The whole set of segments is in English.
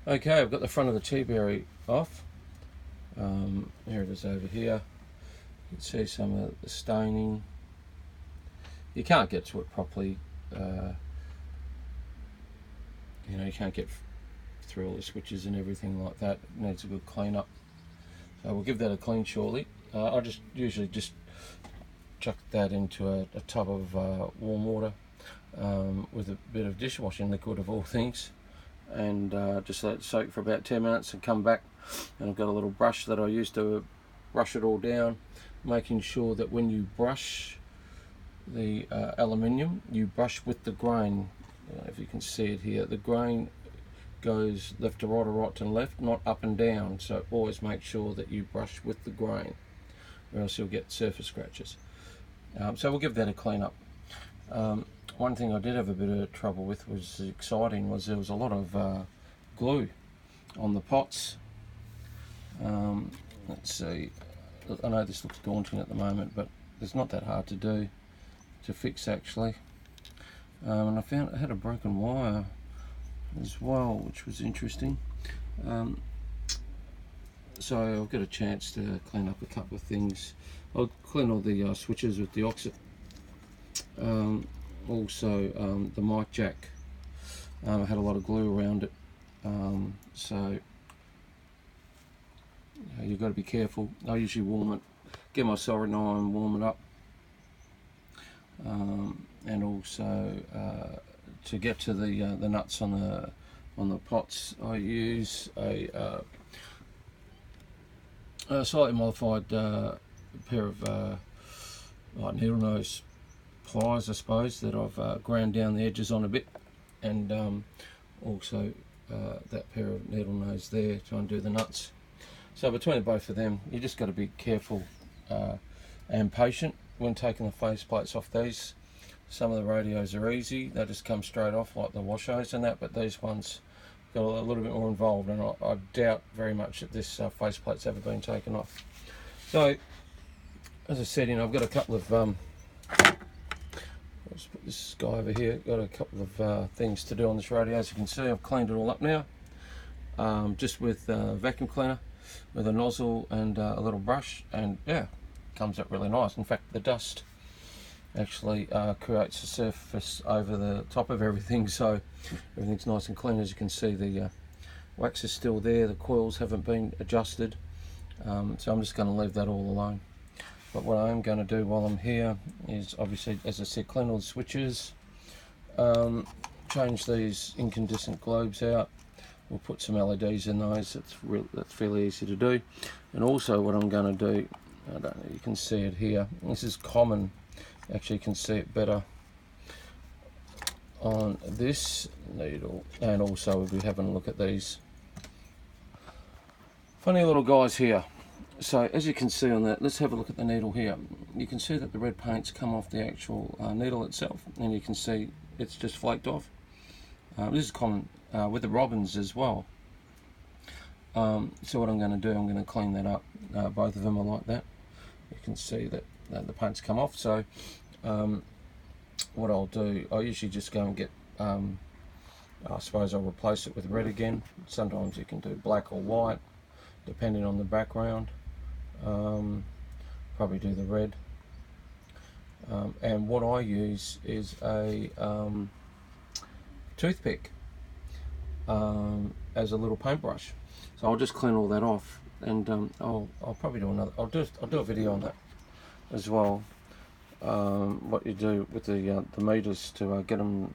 Okay, I've got the front of the Teaberry off. Here it is over here. You can see some of the staining. You can't get to it properly. You can't get through all the switches and everything like that. It needs a good clean up. So we'll give that a clean shortly. I just usually just chuck that into a tub of warm water with a bit of dishwashing liquid of all things, and just let it soak for about 10 minutes and come back. And I've got a little brush that I use to brush it all down, making sure that when you brush the aluminium, you brush with the grain. If you can see it here, the grain goes left to right or right to left, not up and down. So always make sure that you brush with the grain, or else you'll get surface scratches. So we'll give that a clean up. One thing I did have a bit of trouble with, was exciting, was there was a lot of glue on the pots. Let's see, I know this looks daunting at the moment, but it's not that hard to do, to fix actually. And I found I had a broken wire as well, which was interesting. So I've got a chance to clean up a couple of things. I'll clean all the switches with the oxit. Also the mic jack, I had a lot of glue around it, so you've got to be careful. I usually warm it, get my soldering iron, warm it up, and also to get to the nuts on the pots, I use a slightly modified pair of needle nose pliers, I suppose, that I've ground down the edges on a bit, and also that pair of needle nose there to undo the nuts. So between the both of them, you just got to be careful and patient when taking the face plates off these. Some of the radios are easy, they just come straight off like the washos and that, but these ones got a little bit more involved, and I doubt very much that this faceplate's ever been taken off. So as I said, I've got a couple of let's put this guy over here, got a couple of things to do on this radio. As you can see, I've cleaned it all up now, just with vacuum cleaner, with a nozzle and a little brush, and yeah, comes up really nice. In fact, the dust actually creates a surface over the top of everything, so everything's nice and clean. As you can see, the wax is still there, the coils haven't been adjusted, so I'm just going to leave that all alone. But what I am going to do while I'm here is, obviously, as I said, clean all the switches, change these incandescent globes out. We'll put some LEDs in those. That's fairly easy to do. And also what I'm going to do, I don't know, you can see it here, this is common. Actually, you can see it better on this needle, and also we'll be having a look at these funny little guys here. So as you can see on that, let's have a look at the needle here. You can see that the red paint's come off the actual needle itself, and you can see it's just flaked off. This is common with the robins as well. So what I'm going to do, I'm going to clean that up. Both of them are like that. You can see that the paint's come off. So what I'll do, I usually just go and get, I suppose I'll replace it with red again. Sometimes you can do black or white, depending on the background. Probably do the red. And what I use is a toothpick as a little paintbrush. So I'll just clean all that off, and I'll probably do another. I'll do a video on that as well. What you do with the meters to get them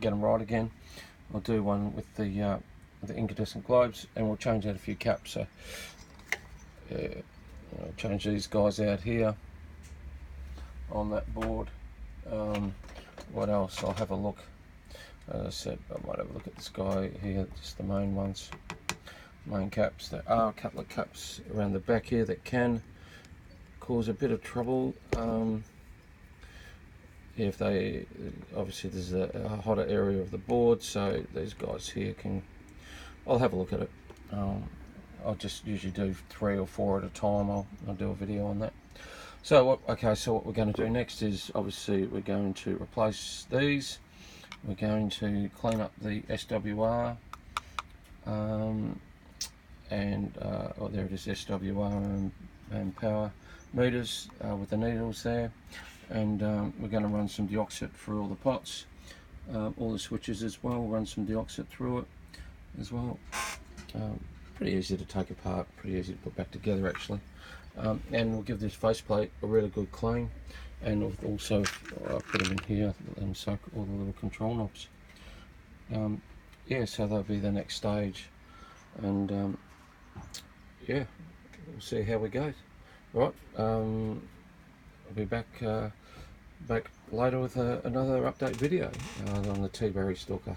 right again. I'll do one with the incandescent globes, and we'll change out a few caps. So yeah, I'll change these guys out here on that board. What else? I'll have a look. As I said, I might have a look at this guy here, just the main ones, main caps. There are a couple of caps around the back here that can cause a bit of trouble. If they, obviously there's a hotter area of the board, so these guys here can, I'll have a look at it. I'll just usually do 3 or 4 at a time. I'll do a video on that. So what we're going to do next is, obviously we're going to replace these. We're going to clean up the SWR and oh, there it is, SWR and power meters with the needles there, and we're going to run some deoxit through all the pots, all the switches as well. Run some deoxit through it as well. Pretty easy to take apart, pretty easy to put back together actually. And we'll give this faceplate a really good clean, and we'll also put them in here and soak all the little control knobs. Yeah, so that'll be the next stage, and yeah, we'll see how we go. Right, I'll be back later with another update video on the Teaberry Stalker.